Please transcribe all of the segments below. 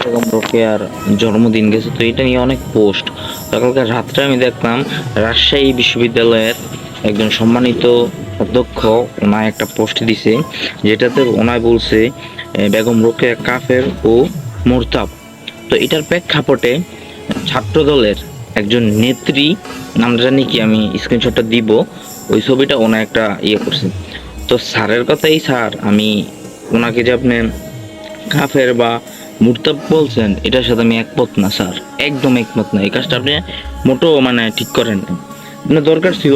বেগম রোকেয়ার জন্মদিন গেছে, তো এটা নিয়ে অনেক পোস্ট। সকালকার রাত্রে আমি দেখলাম রাজশাহী বিশ্ববিদ্যালয়ের একজন সম্মানিত অধ্যক্ষ ওনায় একটা পোস্ট দিছে, যেটাতে ওনায় বলছে বেগম রোকেয়া কাফের ও মোরতাব। তো এটার প্রেক্ষাপটে ছাত্র দলের একজন নেত্রী, নামটা জানি কি, আমি স্ক্রিনশটটা দিব, ওই ছবিটা ওনা একটা ইয়ে করছে। তো স্যারের কথাই স্যার, আমি ওনাকে যে আপনি কাফের বা মুরতাদ বলছেন এটার সাথে আমি একমত না স্যার, একদম একমত না। এই কাজটা আপনি মোটো মানে ঠিক করেন না। আপনার দরকার ছিল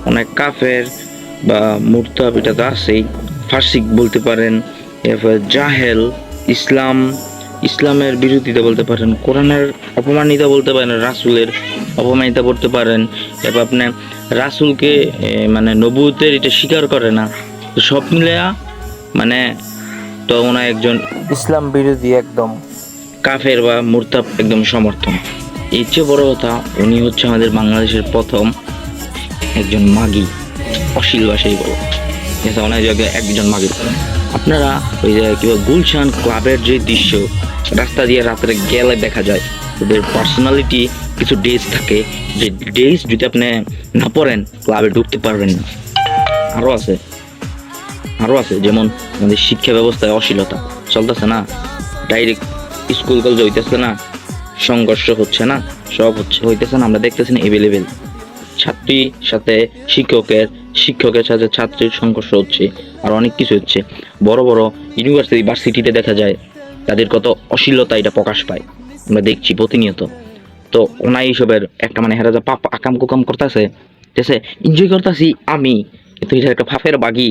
অনেক কাফের বা মুরতাদ, এটা তো আছেই, ফার্সিক বলতে পারেন, এরপর জাহেল, ইসলাম, ইসলামের বিরোধিতা বলতে পারেন, কোরআনের অপমানিতা বলতে পারেন, রাসূলের অপমানিতা করতে পারেন। এরপর আপনি রাসূলকে মানে নবুয়তের এটা স্বীকার করে না। তো সব মিলে মানে তো ওনার একজন ইসলাম বিরোধী, একদম কাফের বা মুরতাদ একদম সমর্থন। এর চেয়ে বড় কথা, উনি হচ্ছে আমাদের বাংলাদেশের প্রথম একজন মাগি, অশ্লীল ভাষাই বলো, অনেক জায়গায় একজন মাগি। আপনারা ওই যে কি গুলশান ক্লাবের যে দৃশ্য, রাস্তা দিয়ে রাত্রে গেলে দেখা যায় ওদের পার্সোনালিটি কিছু ড্রেস থাকে, যে ড্রেস যদি আপনি না পরেন ক্লাবে ঢুকতে পারবেন না। আরো আছে যেমন আমাদের শিক্ষা ব্যবস্থায় অশ্লীলতা চলতেছে না, ডাইরেক্ট স্কুল কলেজ হইতেছে না, সংঘর্ষ হচ্ছে না, সব হইতেছে না, আমরা দেখতেছি না এভেলেবেল। ছাত্রীর সাথে শিক্ষকের সাথে ছাত্রীর সংঘর্ষ হচ্ছে, আর অনেক কিছু হচ্ছে। বড় বড় ইউনিভার্সিটি ভার্সিটিতে দেখা যায় তাদের কত অশ্লীলতা এটা প্রকাশ পায়, আমরা দেখছি প্রতিনিয়ত। তো ওনাই এইসবের একটা মানে হেরা যা পাপ আকাম কুকাম করতেছে, ঠিক আছে, এনজয় করতেছি আমি, কিন্তু এটা একটা ফাফের বাগি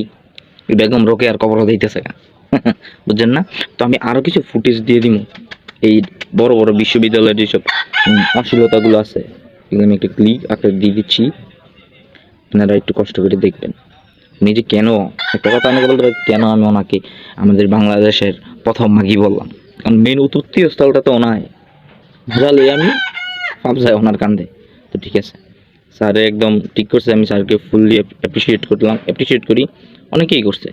বেগম রোকেয়ার কবর দিতেছে বুঝছেন না? তো আমি আরো কিছু ফুটেজ দিয়ে দিব এই বড় বড় বিশ্ববিদ্যালয়ের যেসব অশ্লীলতাগুলো আছে, এগুলো আমি একটা ক্লিক আকারে দিয়ে দিচ্ছি, আপনারা একটু কষ্ট করে দেখবেন। নিজে কেন একটা কথা আমাকে বলতে পারি, কেন আমি ওনাকে আমাদের বাংলাদেশের প্রথম মাগি বললাম, কারণ মেন উৎপত্তি স্থলটা তো ওনায়, বুঝালে আমি পাপ যায় ওনার কান্দে। তো ঠিক আছে, স্যার একদম ঠিক করছে, আমি স্যারকে ফুললি অ্যাপ্রিসিয়েট করি, অনেকেই করছে।